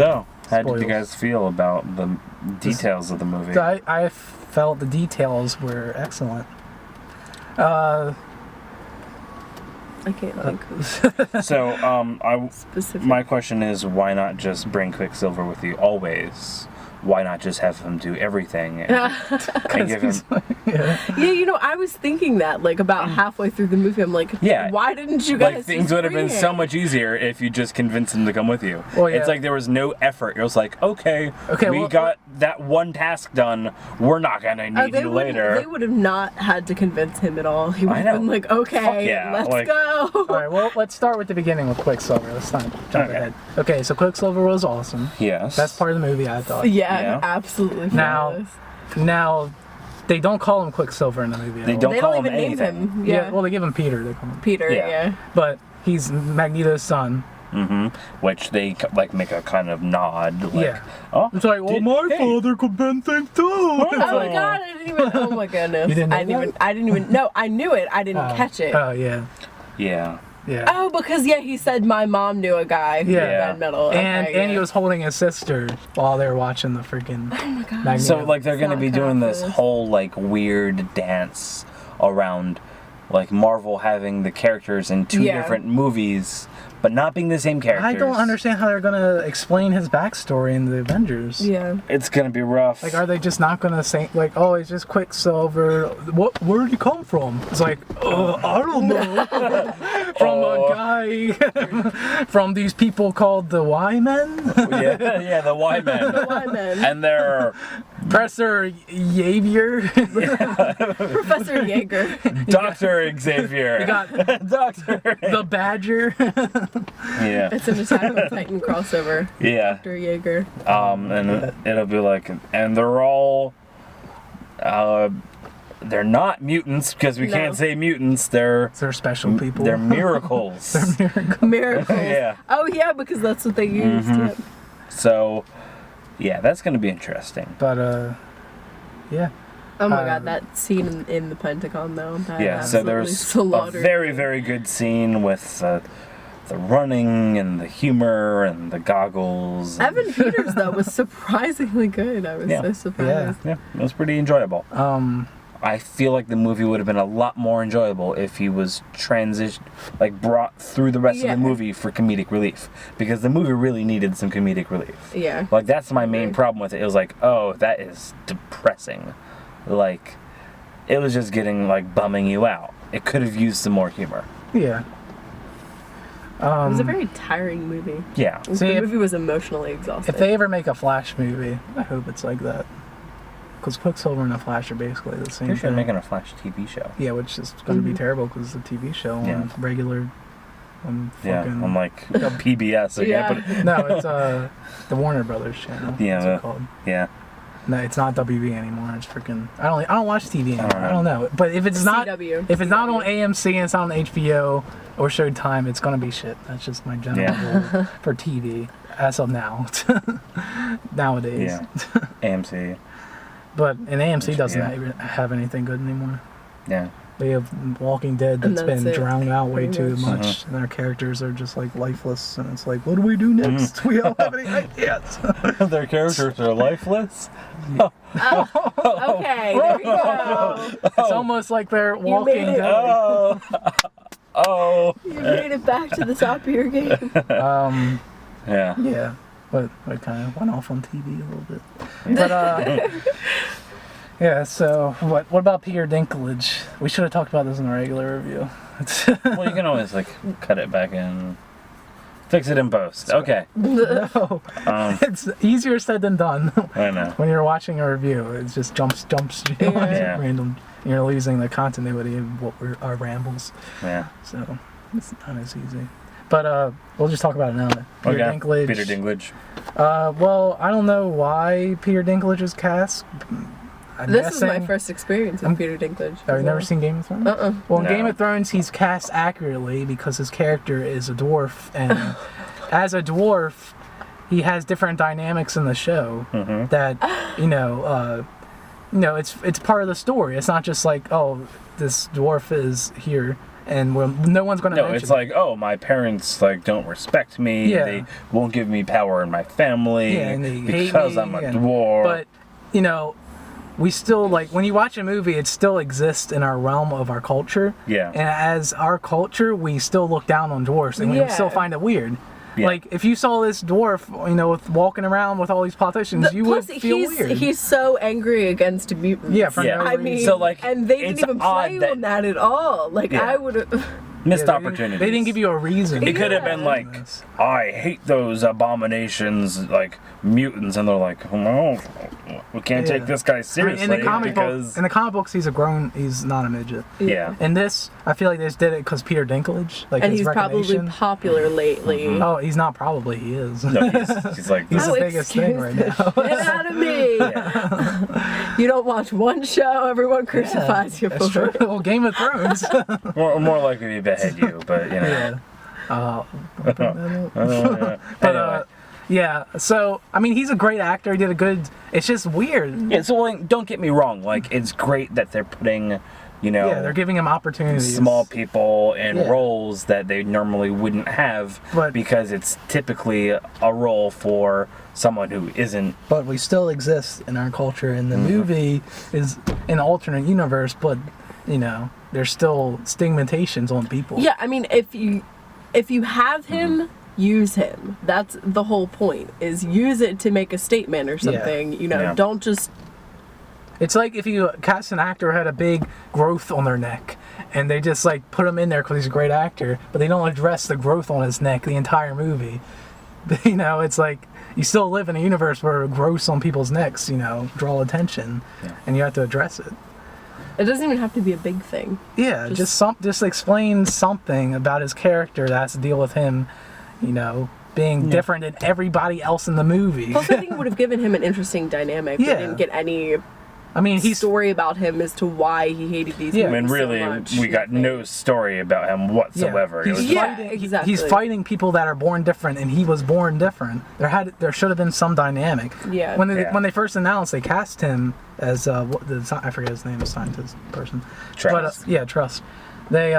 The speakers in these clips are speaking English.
So, how did Spoils. you guys feel about the details of the movie? I felt the details were excellent. I can't think. So, Specific. my question is, why not just bring Quicksilver with you always? Why not just have him do everything and give him... Yeah. Yeah, I was thinking that, like, about halfway through the movie. I'm like, Yeah. why didn't you guys Like, things just would have bring been it? so much easier if you just convinced him to come with you. Well, yeah. It's like there was no effort. It was like, okay, we well, got that one task done. We're not going to need you later. They would have not had to convince him at all. He would I have know. been like, okay, Fuck yeah, let's like- go. All right, well, let's start with the beginning with Quicksilver. Let's not jump Okay. ahead. Okay, so Quicksilver was awesome. Yes. Best part of the movie, I thought. Yeah, Yeah. absolutely. Now, fabulous. now, they don't call him Quicksilver in the movie. At They all. don't They call don't him even name anything. him. Yeah. Yeah, Well, they give him Peter. They call him. Peter. Yeah. Yeah. But he's Magneto's son. Which they like make a kind of nod. Like, Yeah. Oh, It's like, well, my hey. father could bend things too. Oh my god! I didn't even. Oh my goodness! You didn't know I didn't even. No, I knew it. I didn't catch it. Oh yeah, Yeah. yeah. Oh, because he said my mom knew a guy who Yeah. had metal. And Okay, he yeah. was holding his sister while they were watching the freaking. Oh my god! Magneto. So like they're It's gonna not be doing this Cactus. whole like weird dance around like Marvel having the characters in two Yeah. different movies, but not being the same characters. I don't understand how they're gonna explain his backstory in the Avengers. Yeah. It's gonna be rough. Like, are they just not gonna say like, oh, it's just Quicksilver? Where did he come from? It's like, I don't know. From a guy, from these people called the Y-Men, yeah, the Y Men. Why then? And they're Professor Xavier. Professor Jaeger. Dr. Xavier. You got Doctor. the Badger. Yeah. It's an Attack on Titan crossover. Yeah. Dr. Jaeger. And it'll be like, and they're all, they're not mutants because we No. can't say mutants. They're special people. They're miracles. Miracles. Yeah. Oh yeah, because that's what they used. Yep. So, yeah, that's gonna be interesting. But yeah. Oh my god, that scene in the Pentagon though. That Yeah. So absolutely there's a slaughtered very, me. very good scene with the running and the humor and the goggles. And, Evan Peters though was surprisingly good. I was Yeah. so surprised. yeah, it was pretty enjoyable. I feel like the movie would have been a lot more enjoyable if he was brought through the rest of Yeah. the movie for comedic relief, because the movie really needed some comedic relief. Yeah. Like that's my main Agree. problem with it. It was like, oh, that is depressing. Like, it was just getting like bumming you out. It could have used some more humor. Yeah. It was a very tiring movie. Yeah. See, the if- movie was emotionally exhausting. If they ever make a Flash movie, I hope it's like that. Because Quicksilver and the Flash are basically the same They're thing. making a Flash TV show. Yeah, which is going to be Mhm. terrible because it's a TV show Yeah. on regular. Yeah, Fucking, on like PBS. So Yeah. no, it's the Warner Brothers channel. Yeah, What's it called? Yeah. No, it's not WB anymore. It's freaking. I don't watch TV anymore. I I don't don't know. But if it's not, CW. if it's not on AMC and it's not on HBO or Showtime, it's gonna be shit. That's just my general rule for TV as of now. Nowadays. Yeah. AMC. But and AMC doesn't HBO. have anything good anymore. Yeah. They have Walking Dead And that's that's been it, drowned out way pretty too much. much, and their characters are just like lifeless. And it's like, what do we do next? We don't have any ideas. Their characters are lifeless. Okay, there you go. It's almost like they're Walking made it. Dead. Oh. Oh. You made it back to the top of your game. Yeah. Yeah, but it kind of went off on TV a little bit. But yeah. So what about Peter Dinklage? We should have talked about this in a regular review. Well, you can always like cut it back in, fix it in post. Okay. No, it's easier said than done. I know. When you're watching a review, it just jumps Yeah. random. You're losing the continuity of what our rambles. Yeah. So it's not as easy. But we'll just talk about it now. Peter Okay. Dinklage. Peter Dinklage. Well, I don't know why Peter Dinklage is cast. I'm This is my guessing- first experience with Peter Dinklage. Have you never seen Game of Thrones? Uh-uh. Well, in No. Game of Thrones, he's cast accurately because his character is a dwarf, and as a dwarf, he has different dynamics in the show that it's part of the story. It's not just like, oh, this dwarf is here and no one's going to No, mention it's it. like, oh, my parents like don't respect me. Yeah. They won't give me power in my family Yeah, and they hate because me, I'm a and- dwarf. But, you know, we still, like, when you watch a movie, it still exists in our realm of our culture. Yeah. And as our culture, we still look down on dwarfs, and we Yeah. still find it weird. Yeah. Like, if you saw this dwarf, you know, walking around with all these politicians, you would Plus, feel he's weird. he's so angry against mutants. Yeah, for Yeah. no I reason. mean, So, like, and they it's didn't even play odd on that at all. Like, Yeah. I would have. Missed Yeah, opportunities. They didn't give you a reason. It could have been like, I hate those abominations, like mutants, and they're like, no, we can't take Yeah. this guy I mean, seriously in the comic because books, he's not a midget. yeah. In this, I feel like they just did it because Peter Dinklage, like And his he's probably recognition. popular lately. Oh, he's not probably. He is. No, he's like He's this. the biggest thing right now. Get out of me! Yeah. You don't watch one show, everyone crucifies you That's for true. it. Well, Game of Thrones. More likely to behead you, but you know. yeah. Anyway. Yeah. So, I mean, he's a great actor. He did a good. It's just weird. Yeah, so like, don't get me wrong. Like, it's great that they're putting, you know, Yeah, they're giving him opportunities. small people in Yeah. roles that they normally wouldn't have But- because it's typically a role for someone who isn't. But we still exist in our culture, and the Mm-hmm. movie is an alternate universe. But you know, there's still stigmatizations on people. Yeah, I mean, if you have him, use him. That's the whole point. Is use it to make a statement or something. You know, Yeah. don't just. It's like if you cast an actor who had a big growth on their neck, and they just like put him in there because he's a great actor, but they don't address the growth on his neck the entire movie. You know, it's like you still live in a universe where growths on people's necks, you know, draw attention, Yeah. and you have to address it. It doesn't even have to be a big thing. Yeah, just explain something about his character that has to deal with him, you know, being different than everybody else in the movie. Plus, I think it would have given him an interesting dynamic. Yeah. We didn't get any I mean, he's story about him as to why he hated these Yeah. I mean, movies really, so much. we got no story about him whatsoever. Yeah. It was He's Yeah, fighting, exactly. He's fighting people that are born different, and he was born different. There should have been some dynamic. Yeah. When they first announced, they cast him as I forget his name, the scientist person. Trex. But Trust. They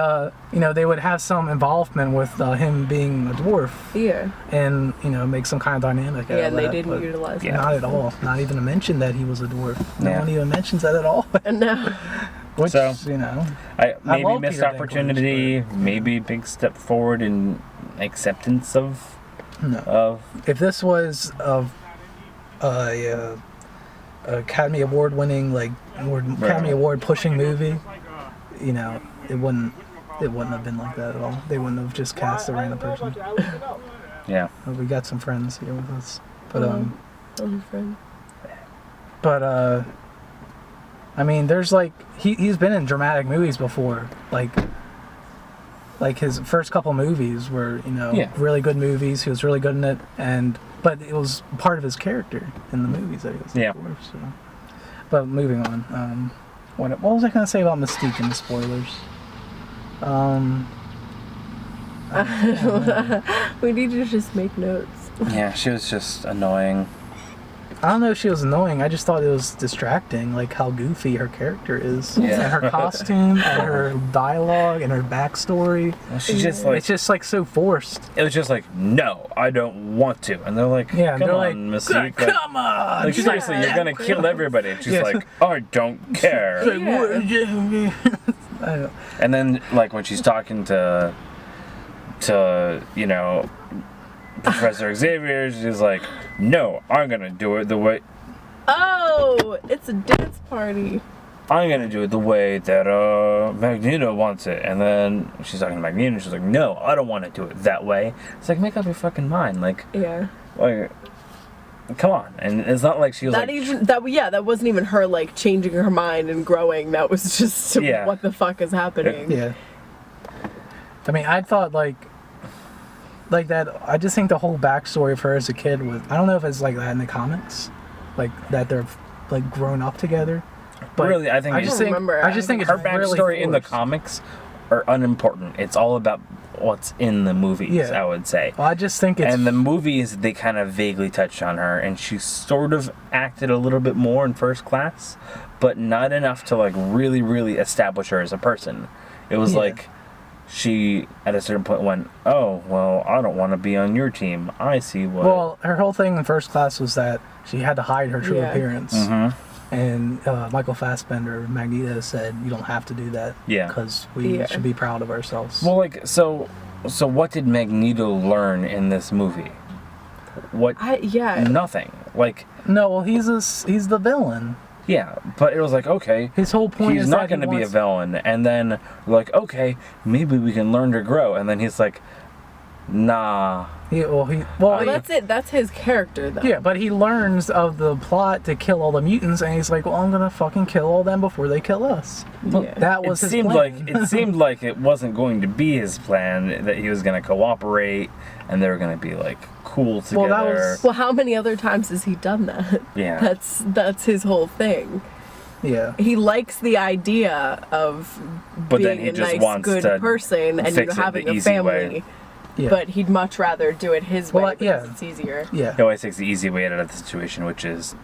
they would have some involvement with him being a dwarf, Yeah. and make some kind of dynamic. out Yeah, of and they that, didn't but utilize Yeah. that. Not at all. Not even to mention that he was a dwarf. No Yeah. one even mentions that at all. And now, Which So- I Maybe love missed Peter opportunity, maybe big step forward in acceptance of No. of If this was a Academy Award winning Academy Award pushing movie, it wouldn't have been like that at all. They wouldn't have just cast a random person. yeah. We got some friends here with us, but friend. I mean, there's he's been in dramatic movies before, like his first couple movies were really good movies. He was really good in it, but it was part of his character in the movies that he was in for. So. But moving on, what was I gonna say about Mystique in the spoilers? We need to just make notes. Yeah, she was just annoying. I don't know if she was annoying. I just thought it was distracting, like how goofy her character is, Yeah. and her costume, and her dialogue, and her backstory. Well, she's just It's just so forced. it was just like, no, I don't want to, and they're like, Yeah, come they're on, like, Mystique, come on. like seriously, you're gonna kill everybody. And she's Yeah. like, I don't care. I don't- And then like when she's talking to Professor Xavier, she's like, no, I'm gonna do it the way Oh, it's a dance party. I'm gonna do it the way that Magneto wants it. And then she's talking to Magneto, and she's like, no, I don't want to do it that way. It's like, make up your fucking mind, like come on. And it's not like she was That wasn't even her like changing her mind and growing. That was just Yeah. what the fuck is happening. Yeah. I mean, I thought like that. I just think the whole backstory of her as a kid was. I don't know if it's like that in the comics, like that they're like grown up together. But really, I think I just don't think remember. I just think it's her really backstory in the forced. comics are unimportant. It's all about what's in the movies, Yeah. I would say. Well, I just think it's And the movies, they kind of vaguely touched on her, and she sort of acted a little bit more in First Class, but not enough to like really, really establish her as a person. It was Yeah. like she at a certain point went, "Oh, well, I don't want to be on your team. I see what." Well, her whole thing in First Class was that she had to hide her true appearance. And Michael Fassbender, Magneto, said, "You don't have to do that. Yeah. Because we should be proud of ourselves." Well, like, so what did Magneto learn in this movie? What? Nothing. Like. No, well, he's the villain. Yeah, but it was like, okay, his whole point he's is not going to be a villain, and then we're like, okay, maybe we can learn to grow, and then he's like, nah. Well, that's it. That's his character, though. Yeah, but he learns of the plot to kill all the mutants, and he's like, well, I'm gonna fucking kill all them before they kill us. Yeah. That was his plan. It seemed like it wasn't going to be his plan, that he was going to cooperate, and they were going to be, like, cool together. Well, how many other times has he done that? Yeah. That's his whole thing. Yeah. He likes the idea of being a nice, good person and you having a family. Yeah. But he'd much rather do it his way because it's easier. Yeah. He always takes the easy way out of the situation, which is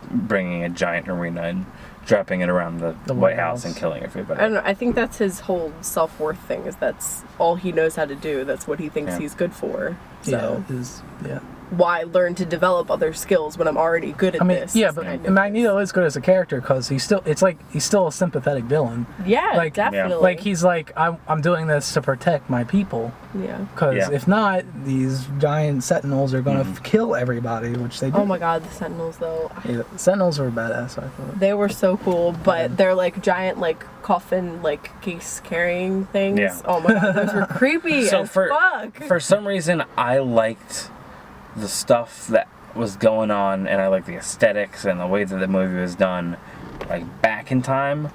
bringing a giant arena and dropping it around the White House and killing everybody. I don't know. I think that's his whole self-worth thing, is that's all he knows how to do. That's what he thinks he's good for. So why learn to develop other skills when I'm already good at this? Yeah, but Magneto is good as a character because he's still a sympathetic villain. Yeah, like, definitely. Like he's like, I'm doing this to protect my people. Yeah. Because if not, these giant Sentinels are gonna kill everybody, which they do. Oh my God, the Sentinels though. Yeah, Sentinels were badass. I thought they were so cool, but they're like giant, like coffin, like case carrying things. Yeah. Oh my God, those were creepy as fuck. For some reason, I liked the stuff that was going on, and I like the aesthetics and the way that the movie was done, like back in time,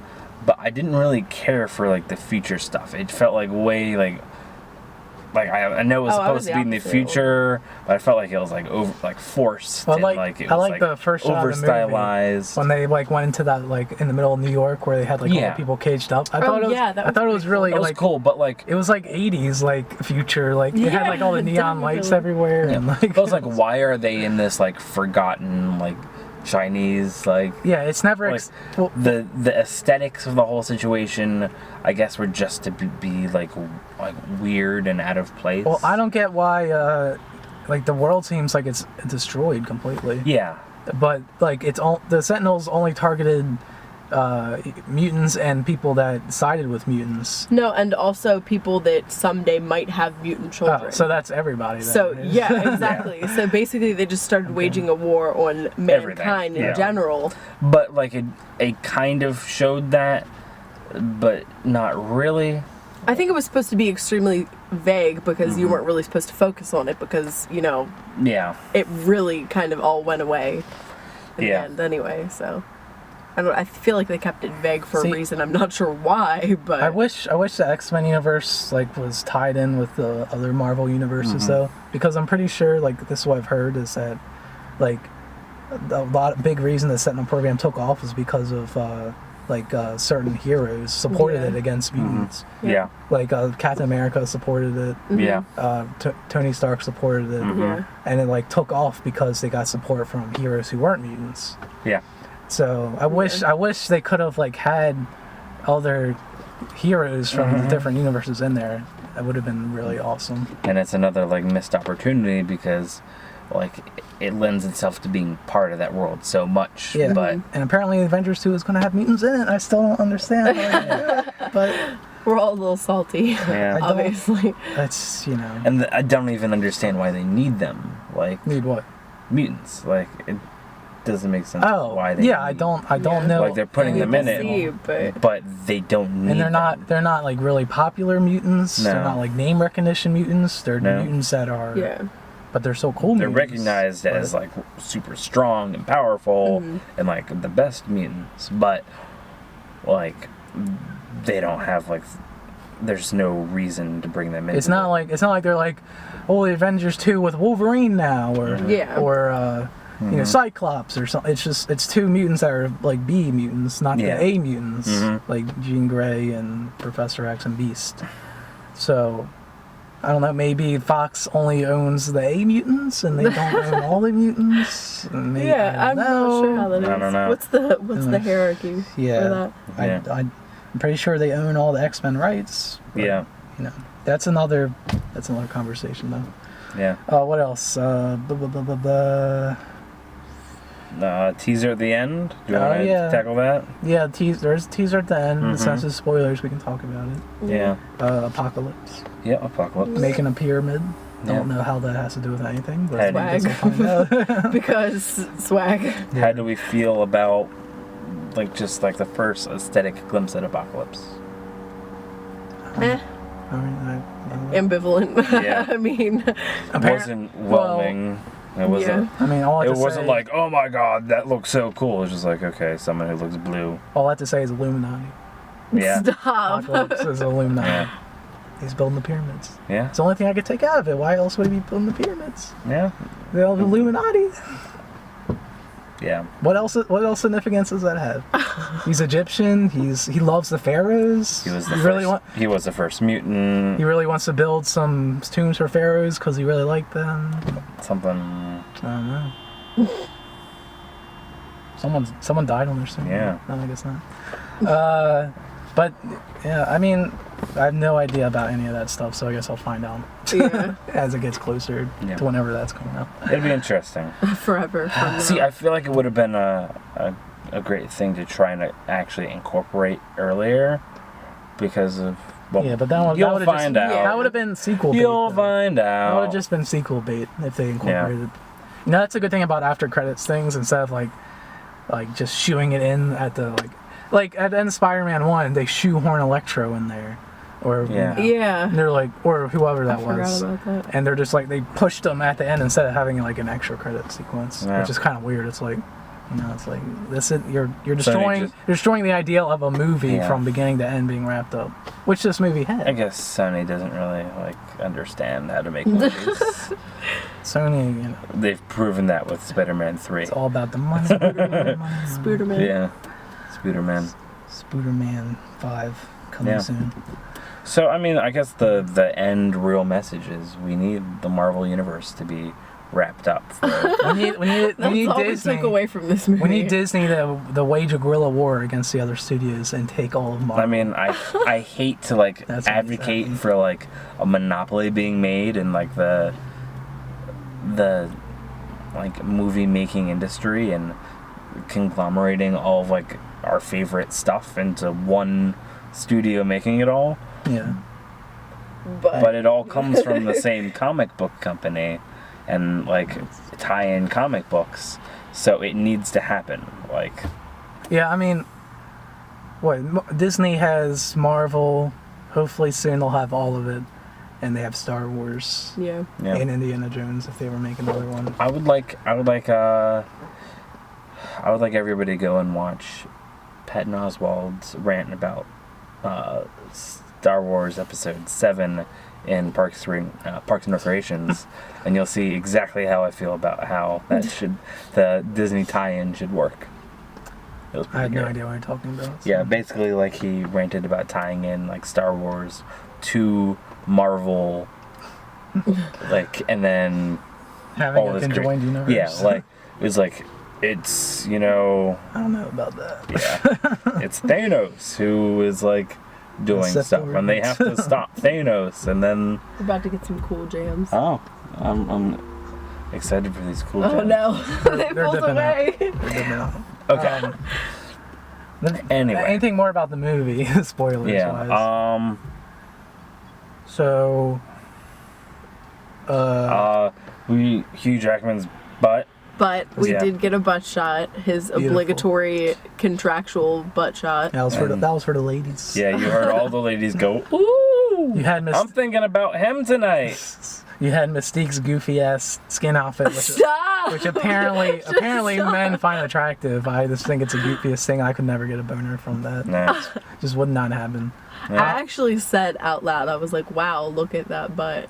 but I didn't really care for like the future stuff. It felt like way like I know it was supposed to be in the future, but I felt like it was like forced. Well, and, I like the first shot over of the stylized when they like went into that like in the middle of New York where they had like all the people caged up. I thought it was really like cool, but like it was like 80s like future, like it had like all the neon lights everywhere and like I was like, why are they in this like forgotten like Chinese like it's never like, the aesthetics of the whole situation I guess were just to be like weird and out of place. Well, I don't get why like the world seems like it's destroyed completely. Yeah, but like it's all the Sentinels only targeted mutants and people that sided with mutants. No, and also people that someday might have mutant children. Oh, so that's everybody then. So yeah, exactly. So basically they just started waging a war on mankind in general. But like it kind of showed that, but not really. I think it was supposed to be extremely vague because you weren't really supposed to focus on it because, you know, it really kind of all went away in the end anyway, so I feel like they kept it vague for a reason. I'm not sure why, but I wish the Xmen universe like was tied in with the other Marvel universes though, because I'm pretty sure like this is what I've heard is that like a big reason the Sentinel program took off is because of certain heroes supported it against mutants. Like Captain America supported it. Tony Stark supported it, and it like took off because they got support from heroes who weren't mutants. So I wish they could have like had other heroes from the different universes in there. That would have been really awesome. And it's another like missed opportunity because like it lends itself to being part of that world so much. Yeah. But and apparently Avengers 2 is going to have mutants in it. I still don't understand. But we're all a little salty. Yeah. Obviously. That's And I don't even understand why they need them. Like need what? Mutants. Like it doesn't make sense why they I don't know. Like they're putting them in it, but they don't need and they're not like really popular mutants. No. They're not like name recognition mutants. They're mutants that are but they're so cool. They're mutants, recognized as like super strong and powerful and like the best mutants, but like they don't have like there's no reason to bring them in. It's not like they're like, oh, the Avengers 2 with Wolverine now or Cyclops or something. It's two mutants that are like B mutants, not the A mutants, like Jean Grey and Professor X and Beast. So I don't know, maybe Fox only owns the A mutants and they don't own all the mutants. Maybe, I'm not sure how that is. I don't know. What's the hierarchy for that? I'm pretty sure they own all the X-Men rights. Yeah. you know, that's another conversation though. Yeah. What else? Teaser at the end. Do you want to tackle that? Yeah, there's a teaser at the end. Since it's spoilers, we can talk about it. Yeah. Apocalypse. Yeah, Apocalypse. Making a pyramid. Don't know how that has to do with anything, but I guess we'll find out. Because swag. How do we feel about just the first aesthetic glimpse at Apocalypse? Ambivalent. Yeah. I mean, It wasn't whelming. It wasn't. I mean, all I have It to wasn't say, like, oh my god, that looks so cool. It was just like, okay, someone who looks blue. all I have to say is Illuminati. Yeah. stop. Apocalypse is Illuminati. Yeah. He's building the pyramids. Yeah. It's the only thing I could take out of it. Why else would he be building the pyramids? Yeah. The Illuminati. Yeah. What else significance does that have? He's Egyptian. He loves the pharaohs. He was the he was the first mutant. He really wants to build some tombs for pharaohs because he really liked them. Something. I don't know. Someone died on their tomb. Yeah. No, I guess not. But yeah, I mean, I have no idea about any of that stuff, so I guess I'll find out as it gets closer to whenever that's coming up. It'd be interesting. Forever. See, I feel like it would have been a great thing to try and actually incorporate earlier because of. Well, yeah, but that you'll find out. That would have been sequel bait. You'll find out. That would have just been sequel bait if they incorporated. You know, that's a good thing about after credits things instead of like just shooing it in at the like at the end of Spider-Man 1, they shoehorn Electro in there. Or yeah. And they're like, or whoever that I was. forgot about that. And they're just like, they pushed them at the end instead of having like an extra credit sequence, which is kind of weird. It's like, you know, it's like this is you're destroying the ideal of a movie from beginning to end being wrapped up, which this movie had. I guess Sony doesn't really understand how to make movies. Sony, you know, they've proven that with Spider-Man 3. It's all about the money. Spooderman. Yeah. Spooderman. Spooderman 5 coming soon. So I mean, I guess the end real message is we need the Marvel universe to be wrapped up. we need all Disney. we took away from this movie. We need Disney to wage a guerrilla war against the other studios and take all of Marvel. I mean, I hate to advocate for a monopoly being made in the movie making industry and conglomerating all of our favorite stuff into one studio making it all. Yeah. But it all comes from the same comic book company and tie-in comic books. So it needs to happen. Yeah, I mean, Disney has Marvel. Hopefully soon they'll have all of it. And they have Star Wars. Yeah. And Indiana Jones if they were making another one. I would like everybody to go and watch Patton Oswalt's rant about Star Wars Episode 7 in Parks and Recreations, and you'll see exactly how I feel about how the Disney tie-in should work. I had no idea what you're talking about. So. Yeah, basically he ranted about tying in Star Wars to Marvel, and then having a conjoined universe. Yeah, it's I don't know about that. Yeah, it's Thanos who is doing stuff, and they have to stop Thanos, and then we're about to get some cool jams. Oh, I'm excited for these cool jams. Oh no, they pulled away. Okay. Anyway, anything more about the movie, spoilers wise? So. Hugh Jackman's butt. But we did get a butt shot, his obligatory contractual butt shot. That was for the ladies. Yeah, you heard all the ladies go, ooh! You had I'm thinking about him tonight. You had Mystique's goofy ass skin outfit, which apparently men find attractive. I just think it's the goofiest thing. I could never get a boner from that. Nah. Just would not happen. Yeah. I actually said out loud, I was like, wow, look at that butt.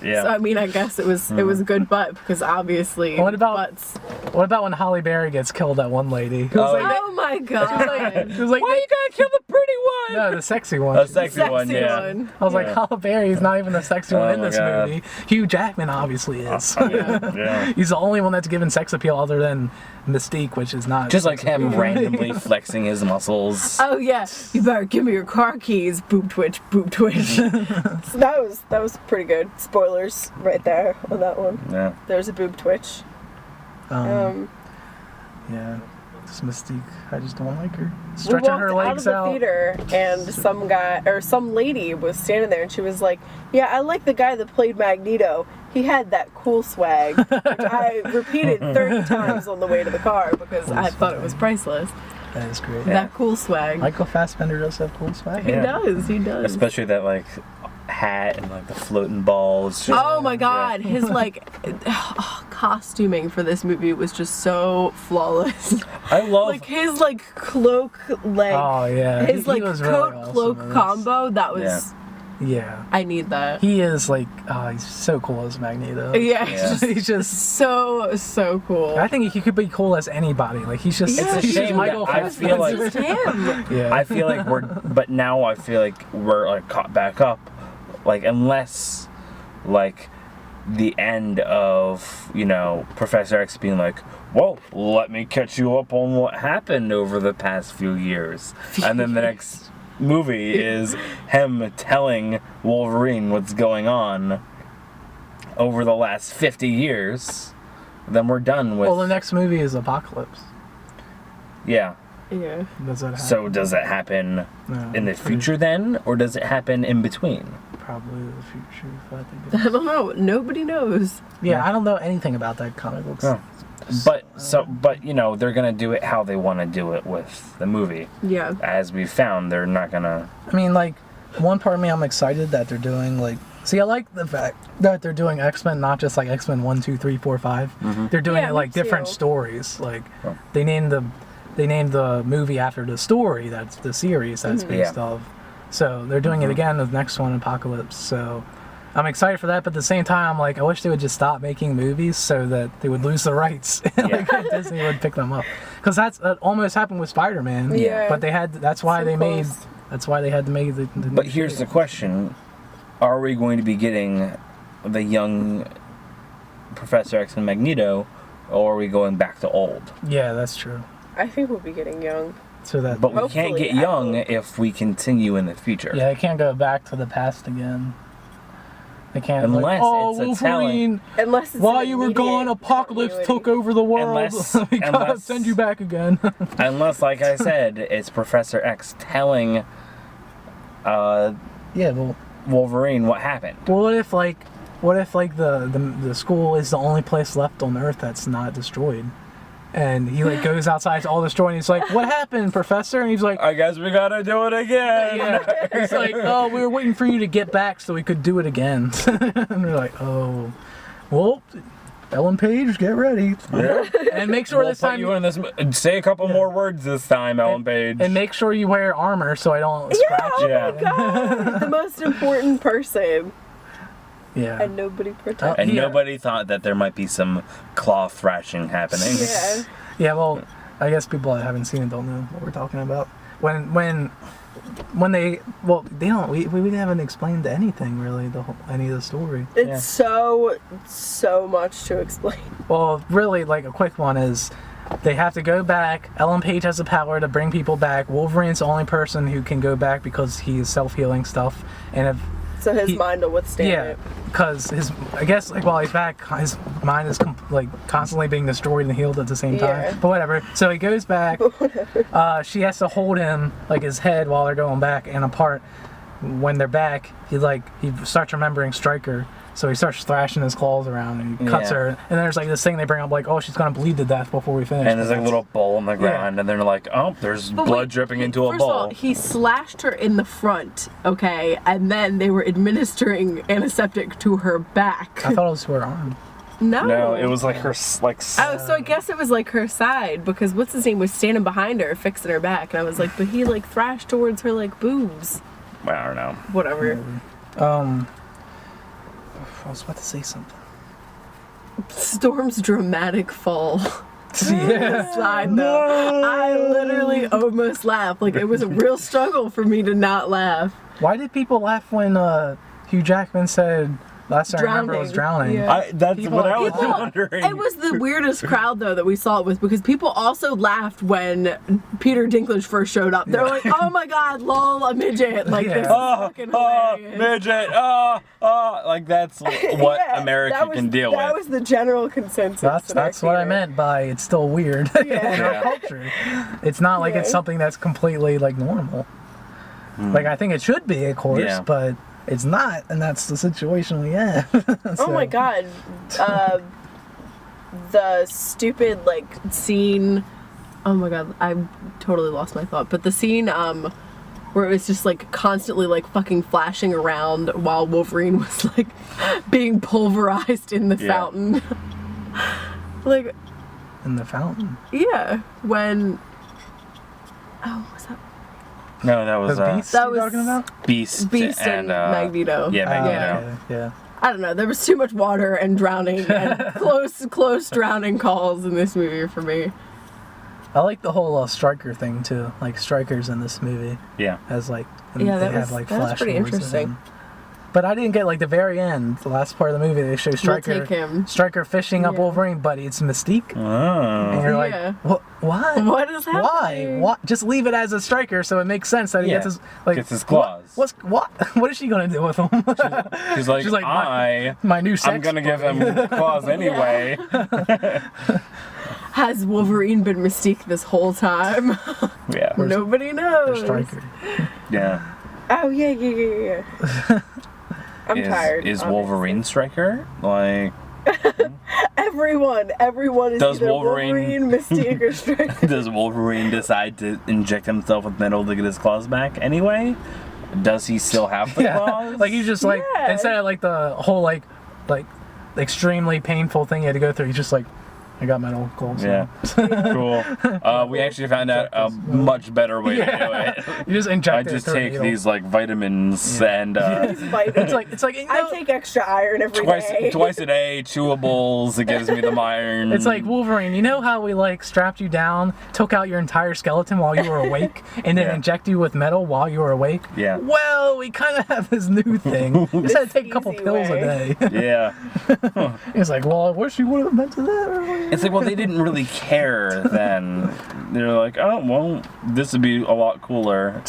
Yeah. So I mean, I guess it was a good butt because obviously What about butts. What about when Halle Berry gets killed? That one lady. Who was like, Oh my god! she was like, Why you gotta kill the pretty one? no, the sexy one. A sexy one, yeah. one. I was like, Halle Berry's not even the sexy one in my this God. movie. Hugh Jackman obviously is. Yeah. He's the only one that's given sex appeal other than Mystique, which is not. Just like him randomly flexing his muscles. Oh yeah, you better give me your car keys. Boob twitch, boob twitch. So that was pretty good. Spoilers right there on that one. Yeah. There's a boob twitch. Yeah, it's Mystique. I just don't like her. We Stretching walked her out of legs the out. theater, and some guy or some lady was standing there, and she was like, "Yeah, I like the guy that played Magneto. He had that cool swag," which I repeated 30 times on the way to the car because I thought it was priceless. That is great. That cool swag. Michael Fassbender does have cool swag. He Yeah. does. He does. Especially that like hat and like the floating balls. Just, Oh my god, his like costuming for this movie was just so flawless. I love Like his like cloak like Oh yeah. his He like was coat really awesome cloak in this. combo that was Yeah. I need that. He is like, he's so cool as Magneto. Yeah, Yeah. He's just. so cool. I think he could be cool as anybody. Like he's just. It's a he's just shame Michael that I Fassbender. feel like- It's just him. Yeah. I feel like we're like caught back up, like unless like the end of Professor X being like, well, let me catch you up on what happened over the past few years, and then the next movie is him telling Wolverine what's going on over the last 50 years, then we're done with. Well, the next movie is Apocalypse. Yeah. Yeah. Does that happen? So does it happen No, in the future then, or does it happen in between? Probably the future. If I think I don't know. Nobody knows. yeah, I don't know anything about that comic books. Oh. But they're gonna do it how they want to do it with the movie. Yeah. As we found, they're not gonna. I mean, like, one part of me, I'm excited that they're doing, like... See, I like the fact that they're doing X-Men, not just, like, X-Men 1, 2, 3, 4, 5. They're doing Yeah, it, like, me different too. stories. Like, Oh. they named the movie after the story, that's the series that's based Yeah. off. So, they're doing it again with the next one, Apocalypse. So, I'm excited for that, but at the same time, I'm like, I wish they would just stop making movies so that they would lose the rights. Like, Disney would pick them up. Because that almost happened with Spider-Man. Yeah. But they had, that's why So they close. that's why they had to make the But here's the question: are we going to be getting the young Professor X and Magneto, or are we going back to old? Yeah, that's true. I think we'll be getting young. So that But we can't Hopefully, get I young hope. if we continue in the future. yeah, they can't go back to the past again. They can't. Unless like, oh, it's a Wolverine, Unless it's while an you were immediate gone, Apocalypse continuity. took over the world. We gotta unless- send you back again. Unless, like I said, it's Professor X telling yeah, well, Wolverine what happened. what if the school is the only place left on Earth that's not destroyed? And he like goes outside, it's all destroyed, and he's like, "What happened, Professor?" And he's like, I guess we gotta do it again. yeah. He's like, "Oh, we were waiting for you to get back so we could do it again." And they're like, "Oh, well, Ellen Page, get ready." Yeah. And make sure We'll this put time you in this. Say a couple more words this time, Ellen Page. and make sure you wear armor so I don't scratch you. Yeah. God, the most important person, Yeah. and nobody protects. And Yeah. nobody thought that there might be some claw thrashing happening. Yeah. Yeah, well, I guess people that haven't seen it don't know what we're talking about. When they don't we haven't explained anything really any of the story. It's so much to explain. Well, really, like a quick one is they have to go back. Ellen Page has the power to bring people back. Wolverine's the only person who can go back because he's self-healing stuff, and if So his mind will withstand yeah, it. because I guess like while he's back, his mind is constantly being destroyed and healed at the same time. Yeah. But whatever. So he goes back. She has to hold him like his head while they're going back and apart. When they're back, he starts remembering Stryker. So he starts thrashing his claws around and he cuts Yeah. her. And there's like this thing they bring up like, oh, she's gonna bleed to death before we finish. And there's like a little bowl on the ground, and they're like, oh, there's But blood wait, dripping into a First bowl. of all, he slashed her in the front, okay, and then they were administering antiseptic to her back. I thought it was her arm. No, it was like her Oh, so I guess it was like her side because what's his name was standing behind her, fixing her back, and I was like, but he like thrashed towards her like boobs. I don't know. Whatever. I was about to say something. Storm's dramatic fall. Yeah. Side note. I literally almost laughed. Like, it was a real struggle for me to not laugh. Why did people laugh when Hugh Jackman said, last time I remember was drowning? Yeah. That's People- what I was People- wondering. It was the weirdest crowd, though, that we saw it with, because people also laughed when Peter Dinklage first showed up. They're like, oh my god, lol, a midget. Like, this is fucking hilarious. Midget, like that's what Yeah, America that was, can deal that with. was the general consensus. That's what I meant by it's still weird in Yeah. our culture. It's not like it's Yeah. something that's completely like normal. Like I think it should be, of course, Yeah. but it's not, and that's the situation we have. Oh my god. The stupid, like, scene. Oh my god, I totally lost my thought. But the scene, where it was just, like, constantly, like, fucking flashing around while Wolverine was, like, being pulverized in the fountain. Like, In the fountain. yeah, when. Oh, was that? No, that was Beast that you're was- talking about? Beast, Beast and Magneto. Yeah, Magneto. Okay, yeah. I don't know. There was too much water and drowning and close drowning calls in this movie for me. I like the whole Stryker thing too. Like Stryker's in this movie Yeah. as like Yeah, that they was- have like that was flash pretty forwards of interesting. him. But I didn't get like the very end, the last part of the movie. They show Stryker, take him. Stryker fishing up Yeah. Wolverine, but it's Mystique, and Oh. you're like, Yeah. what? Why? What is Why? happening? What? Just leave it as a Stryker, so it makes sense that he Yeah. gets his like Gets his claws. What? What is she gonna do with him? She's like, She's like, my new sex. I'm gonna give him claws anyway. Has Wolverine been Mystique this whole time? Yeah. Nobody knows. Striker. Yeah. Oh yeah. I'm tired. Is honestly. Wolverine Striker? Like, Everyone is Does either Wolverine- Mystique, or Striker. does Wolverine decide to inject himself with metal to get his claws back anyway? Does he still have the Yeah, claws? like he's just like Yeah. instead of like the whole like extremely painful thing he had to go through, he's just like, I got metal claws. Yeah. Cool. We actually found out a much better way to do it. You just I inject it just through a take needle. these like vitamins and It's like you know, I take extra iron every day. twice a day, chewables. It gives me the iron. it's like Wolverine. You know how we like strapped you down, took out your entire skeleton while you were awake, and then Yeah. inject you with metal while you were awake? Yeah. Well, we kind of have this new thing. You just had to take a couple Easy pills way. a day. Yeah. It's like, well, I wish you would have invented that earlier. It's like, well, they didn't really care then. They're like, oh, well, this would be a lot cooler.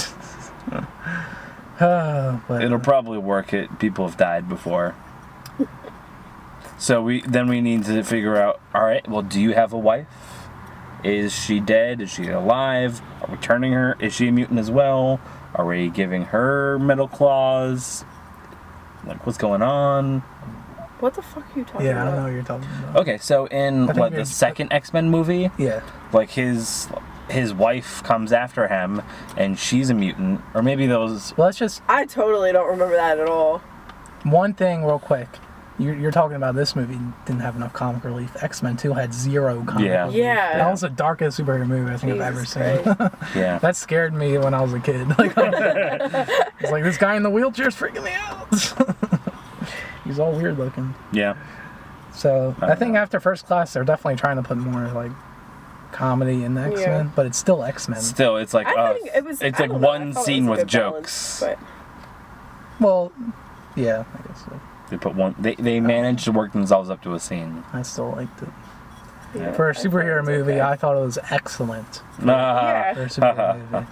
But It'll probably work. People have died before. So we need to figure out, all right, well, do you have a wife? Is she dead? Is she alive? Are we turning her? Is she a mutant as well? Are we giving her metal claws? Like, what's going on? What the fuck are you talking yeah, I about? don't know what you're talking about. Okay, so in I think what you're- the second X-Men movie, Yeah. like his wife comes after him, and she's a mutant, or maybe those. Well, let's just I totally don't remember that at all. one thing real quick. You're talking about this movie didn't have enough comic relief. X-Men 2 had zero comic Yeah. relief. Yeah. That was the darkest superhero movie I think I've ever Jesus seen. Christ. Yeah. That scared me when I was a kid. Like, it's like, this guy in the wheelchair's freaking me out. He's all weird looking. Yeah. So I I think after First Class, they're definitely trying to put more like comedy in the X-Men, Yeah. but it's still X-Men. Still, it's like I think it was. it's I like don't know, I one thought it scene was a with good balance, jokes. Well, yeah, I guess so. They put one. They managed to work themselves up to a scene. I still liked it. Yeah, For a I thought it superhero was movie, okay. I thought it was excellent. Yeah. For a superhero movie.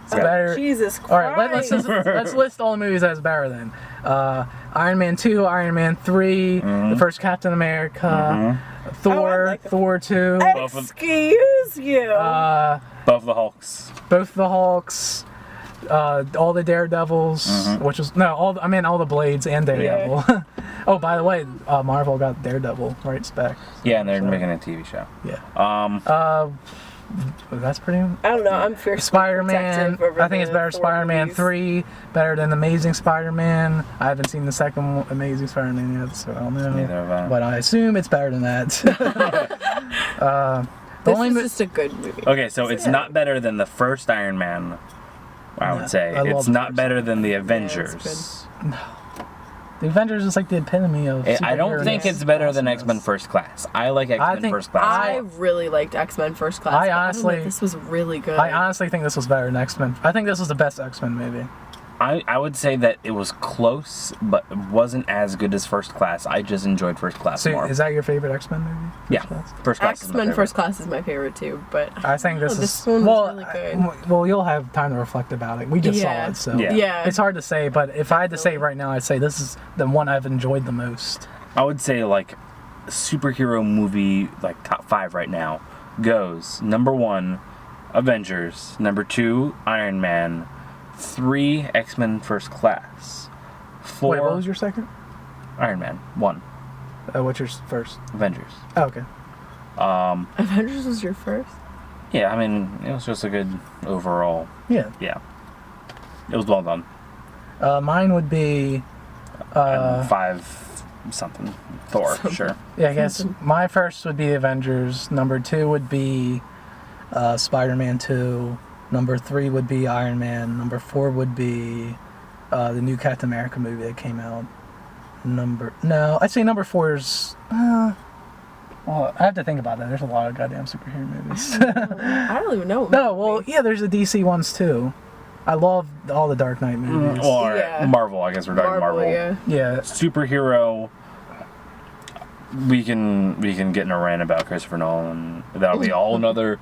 It's Yeah. better. Jesus Christ. All right, let's list all the movies that's better then. Iron Man 2, Iron Man 3, the first Captain America, Thor, like the- Thor 2, Excuse you. Both the Hulks. both the Hulks, all the Daredevils, which was all the Blades and Daredevil. Oh, by the way, Marvel got Daredevil rights back. Yeah, and they're making a TV show. Yeah. That's pretty. I don't know. I'm fiercely Spider-Man. protective over I think it's the better. Thor Spider-Man movies. 3 better than Amazing Spider-Man. I haven't seen the second Amazing Spider-Man yet, so I don't know. Neither have I. But I assume it's better than that. The This only is mo- just a good movie. Okay, so it's not better than the first Iron Man. I No, would say I love it's the not first better than the it's Avengers. The Avengers is like the epitome of I don't think it's better than awesomeness. X-Men First Class. I like X-Men First Class. I really liked X-Men First Class. I honestly, this was really good. I honestly think this was better than X-Men. I think this was the best X-Men movie. I would say that it was close, but it wasn't as good as First Class. I just enjoyed First Class more. Is that your favorite X-Men movie? First Class. X-Men First Class is my favorite too, but I think this one was really good. Well, you'll have time to reflect about it. We just saw it, so yeah. It's hard to say. But if I had to say right now, I'd say this is the one I've enjoyed the most. I would say like superhero movie like top 5 right now goes number 1, Avengers. Number 2, Iron Man. 3, X-Men First Class. 4. Wait, what was your second? Iron Man. 1. What's your first? Avengers. Oh, okay. Avengers was your first? Yeah, I mean, it was just a good overall. Yeah. Yeah. It was well done. Mine would be... 5 something. Thor, sure. Yeah, I guess my first would be Avengers. Number 2 would be Spider-Man 2. Number 3 would be Iron Man. Number 4 would be the new Captain America movie that came out. I'd say number 4 is... well, I have to think about that. There's a lot of goddamn superhero movies. I don't even know. No, well, yeah, there's the DC ones too. I love all the Dark Knight movies. Or Marvel, I guess we're talking Marvel. Yeah. Superhero... We can get in a rant about Christopher Nolan. That'll be a whole nother.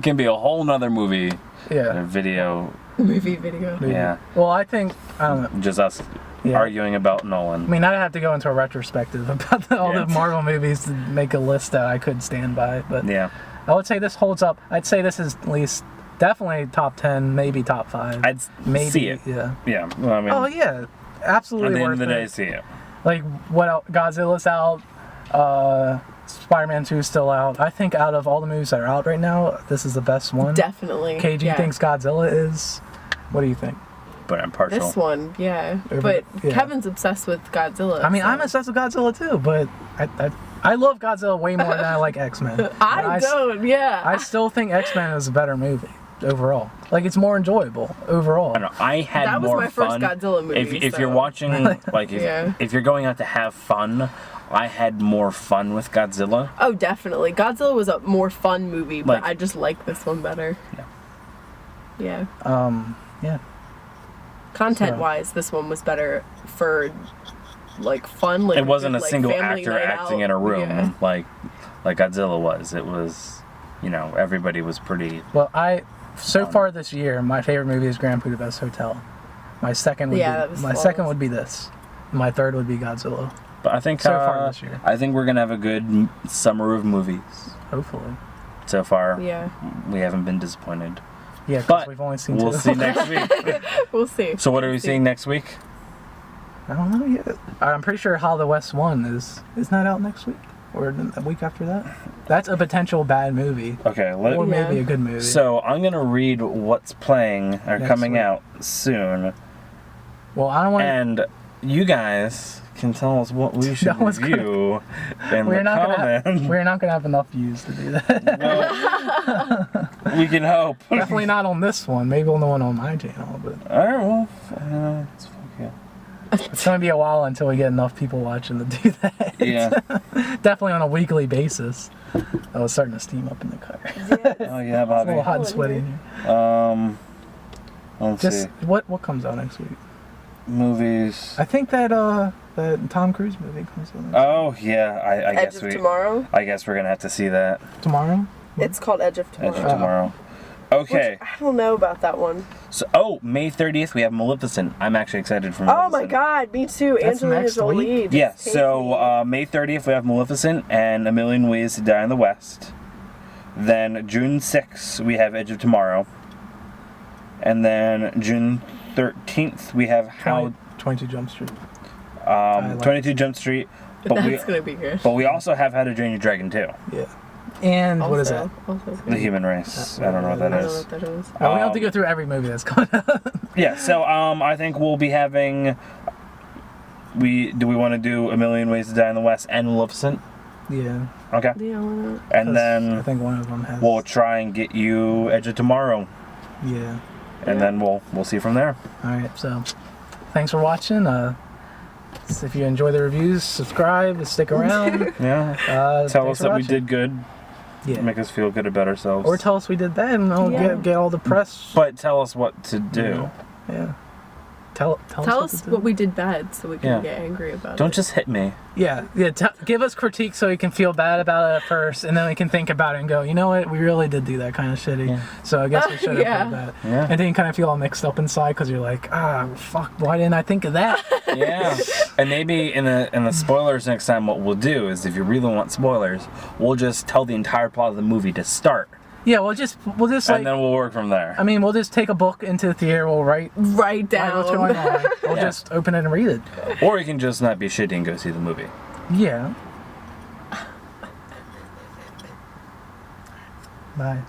Can be a whole nother movie. Yeah. Video. Movie video. Yeah. Well, I don't know. Just us arguing about Nolan. I mean, I'd have to go into a retrospective about all the Marvel movies to make a list that I could stand by. But yeah, I would say this holds up. I'd say this is at least definitely top 10, maybe top 5. I'd maybe see it. Yeah. Yeah. Well, I mean, oh yeah, absolutely. At the end worth of the day, it. see it. Like what else? Godzilla's out. Spider-Man 2 is still out. I think out of all the movies that are out right now, this is the best one. Definitely. KG thinks Godzilla is. What do you think? But I'm partial. This one, yeah. But Kevin's obsessed with Godzilla. I mean, I'm obsessed with Godzilla too, but I love Godzilla way more than I like X-Men. I don't, yeah. I still think X-Men is a better movie overall. Like, it's more enjoyable overall. I don't know. I had more fun. That was my first Godzilla movie. If you're watching, like, if you're going out to have fun, I had more fun with Godzilla. Oh, definitely. Godzilla was a more fun movie, but I just like this one better. Yeah. Yeah. Content-wise, this one was better for, like, fun. Like, it wasn't a like, single family actor night acting out. in a room like Godzilla was. It was, everybody was pretty... Well, so far this year, my favorite movie is Grand Budapest Hotel. My second would be this. My third would be Godzilla. But I think so far this year. I think we're gonna have a good summer of movies. Hopefully. So far, yeah, we haven't been disappointed. Yeah, because we've only seen 2. We'll see next week. We'll see. So what are we seeing next week? I don't know yet. I'm pretty sure How the West Won is not out next week or the week after that. That's a potential bad movie. Okay, or maybe a good movie. So I'm gonna read what's playing or coming out soon. Well, I don't want. And you guys can tell us what we should review in the comments. We're not gonna have enough views to do that. Well, we can hope. Definitely not on this one. Maybe on the one on my channel. But all right, well, it's gonna be a while until we get enough people watching to do that. Yeah. Definitely on a weekly basis. I was starting to steam up in the car. Yes. Oh yeah, Bobby. It's a little hot and sweaty in here. Let's see. What comes out next week? Movies. I think that Tom Cruise movie comes out next week. Oh yeah, I guess Tomorrow? I guess we're gonna have to see that. Tomorrow? It's called Edge of Tomorrow. Edge of Tomorrow. Okay. Which, I don't know about that one. So, May 30th we have Maleficent. I'm actually excited for Maleficent. Oh my god, me too. That's Angelina Jolie. Yeah, so May 30th we have Maleficent and A Million Ways to Die in the West. Then June 6th we have Edge of Tomorrow. And then June 13th we have 22 Jump Street. 22 Jump Street. But that's gonna be good. But we also have How to Train Your Dragon 2. Yeah. And also, what is that? The Human Race. I don't know what that is. We don't have to go through every movie that's coming out. Yeah, so I think we'll be having... Do we want to do A Million Ways to Die in the West and Maleficent? Yeah. Okay. Yeah, why not? And then I think one of them has... we'll try and get you Edge of Tomorrow. Yeah. And then we'll see from there. Alright, so thanks for watching. So if you enjoy the reviews, subscribe, stick around. Yeah. Tell us that we did good. Yeah. Make us feel good about ourselves. Or tell us we did bad and we'll get all the press. But tell us what to do. Yeah. Tell us what we did bad so we can get angry about it. Don't just hit me. Yeah. Give us critique so we can feel bad about it at first, and then we can think about it and go, you know what, we really did do that kind of shitty. Yeah. So I guess we should have done that. Yeah. And then you kind of feel all mixed up inside because you're like, fuck, why didn't I think of that? Yeah. And maybe in the spoilers next time, what we'll do is, if you really want spoilers, we'll just tell the entire plot of the movie to start. Yeah, we'll just and then we'll work from there. I mean, we'll just take a book into the theater. We'll write down what's going on. We'll just open it and read it. Or you can just not be shitty and go see the movie. Yeah. Bye.